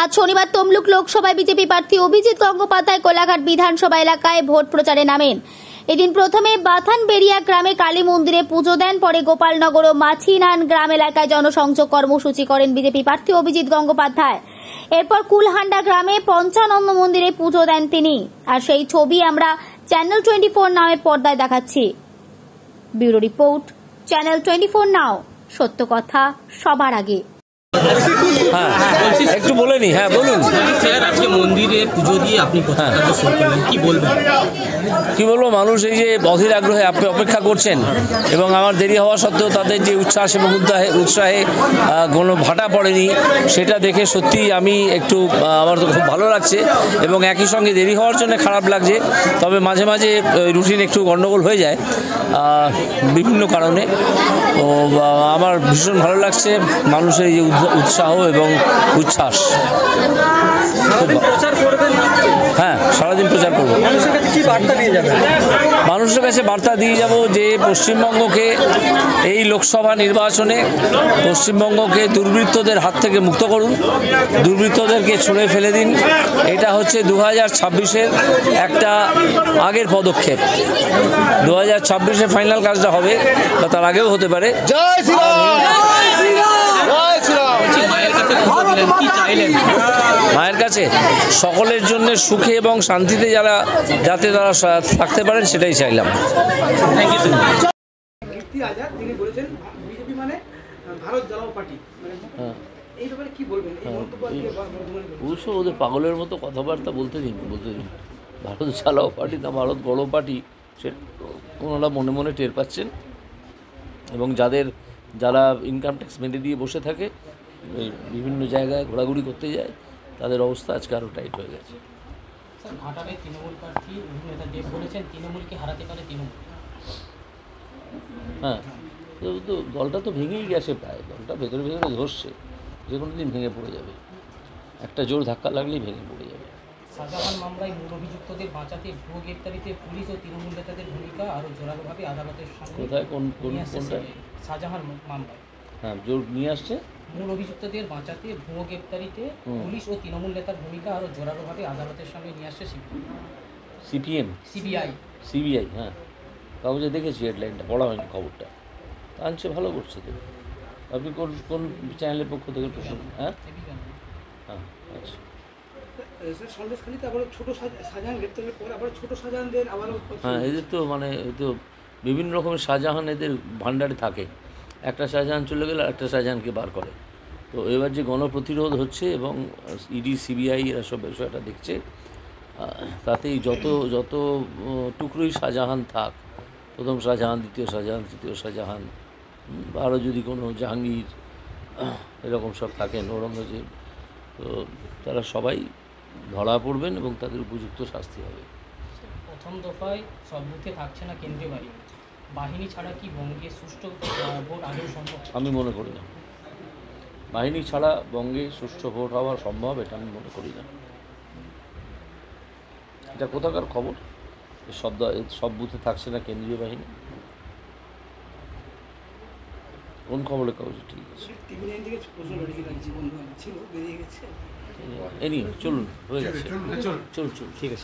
আজ শনিবার তমলুক লোকসভায় বিজেপি প্রার্থী অভিজিৎ গঙ্গোপাধ্যায় কোলাঘাট বিধানসভা এলাকায় ভোট প্রচারে নামেন। এদিন প্রথমে বাথানবেড়িয়া গ্রামে কালী মন্দিরে পুজো দেন, পরে গোপালনগর ও মাছিনান গ্রাম এলাকায় জনসংযোগ কর্মসূচি করেন বিজেপি প্রার্থী অভিজিৎ গঙ্গোপাধ্যায়। এরপর কুলহান্ডা গ্রামে পঞ্চানন্দ মন্দিরে পুজো দেন তিনি। আর সেই ছবি আমরা চ্যানেল 24 নামের পর্দায় দেখাচ্ছি। ব্যুরো রিপোর্ট, চ্যানেল 24 নাও, সত্য কথা সবার আগে। একটু বলে নি। হ্যাঁ বলুন। স্যার, আজকে মন্দিরে পুজো দিয়ে আপনি কি বলবেন? কি বলবো, মানুষ এই যে অধীর আগ্রহে আপনি অপেক্ষা করছেন এবং আমার দেরি হওয়া সত্ত্বেও তাদের যে উচ্ছ্বাস এবং উৎসাহে কোনো ভাটা পড়েনি, সেটা দেখে সত্যি আমি একটু আমার তো খুব ভালো লাগছে এবং একই সঙ্গে দেরি হওয়ার জন্য খারাপ লাগছে। তবে মাঝে মাঝে রুটিন একটু গণ্ডগোল হয়ে যায় বিভিন্ন কারণে। তো আমার ভীষণ ভালো লাগছে মানুষের এই উৎসাহ এবং উচ্ছ্বাস। হ্যাঁ, সারাদিন প্রচার করবো। মানুষের কাছে বার্তা দিয়ে যাব যে পশ্চিমবঙ্গকে এই লোকসভা নির্বাচনে পশ্চিমবঙ্গকে দুর্বৃত্তদের হাত থেকে মুক্ত করুন, দুর্বৃত্তদেরকে ছুঁড়ে ফেলে দিন। এটা হচ্ছে 2026-এর একটা আগের পদক্ষেপ। 2026-এ ফাইনাল কাজটা হবে বা তার আগেও হতে পারে। জয় শ্রীরাম, জয় শ্রীরাম। মায়ের কাছে সকলের জন্য সুখে এবং শান্তিতে যাতে তারা থাকতে পারেন সেটাই চাইলাম। অবশ্য ওদের পাগলের মতো কথাবার্তা বলতে দিন। ভারত চালাও পার্টি না ভারত গড়ো পার্টি, সে ওনারা মনে মনে টের পাচ্ছেন। এবং যারা ইনকাম ট্যাক্স মেরে দিয়ে বসে থাকে, বিভিন্ন জায়গায় ঘোরাঘুরি করতে যায়, তাদের অবস্থা আজকে আরও টাইট হয়ে গেছে। হ্যাঁ, তো দলটা তো ভেঙেই গেছে প্রায়। দলটা ভেতরে ধরছে, যে কোনো দিন ভেঙে পড়ে যাবে। একটা জোর ধাক্কা লাগলেই ভেঙে পড়ে যাবে। শাহজাহান মামলায় মূল অভিযুক্তদের বাঁচাতে ভুয়ো গ্রেপ্তারিতে পুলিশ ও তৃণমূল নেতাদের ভূমিকা আরও জোরালোভাবে আদালতের সামনে। কোথায় কোনটা? শাহজাহান মামলায় হ্যাঁ, জোর নিয়ে আসছে। মূল অভিযুক্তদের বাঁচাতে ভুয়ো গ্রেপ্তারিতে পুলিশ ও তৃণমূল নেতার ভূমিকা আরও জোরালোভাবে আদালতের সামনে নিয়ে আসছে সিবিআই। হ্যাঁ, কাগজে দেখেছি, হেডলাইনটা পড়া হয়নি, খবরটা আনছে। ভালো করছে তো। আপনি কোন চ্যানেলের পক্ষ থেকে প্রশ্ন? হ্যাঁ হ্যাঁ, আচ্ছা। হ্যাঁ, এদের তো বিভিন্ন রকমের শাহজাহান এদের ভান্ডারে থাকে। একটা শাহজাহান চলে গেলে একটা শাহজাহানকে বার করে। তো এবার যে গণপ্রতিরোধ হচ্ছে এবং ইডি সিবিআই এরা সব বিষয়টা দেখছে, তাতেই যত টুকরোই শাহজাহান থাক, প্রথম শাহজাহান, দ্বিতীয় শাহজাহান, তৃতীয় শাহজাহান, আরও যদি কোনো জাহাঙ্গীর এরকম সব থাকেন, ঔরঙ্গজেব, তো তারা সবাই ধরা পড়বেন এবং তাদের উপযুক্ত শাস্তি হবে। প্রথম দফায় সব বুথে থাকছে না কেন্দ্রীয় বাহিনী ছাড়া কি বঙ্গে সুষ্ঠু ভোট আদৌ সম্ভব? আমি মনে করি না। বাহিনী ছাড়া বঙ্গে সুষ্ঠু ভোট হওয়া সম্ভব, এটা আমি মনে করি না। এটা কোথাকার খবর? সব বুথে থাকছে না কেন্দ্রীয় বাহিনী? কোন খবরের কাগজে? ঠিক আছে, চলুন, হয়ে গেছে। চলুন, ঠিক আছে।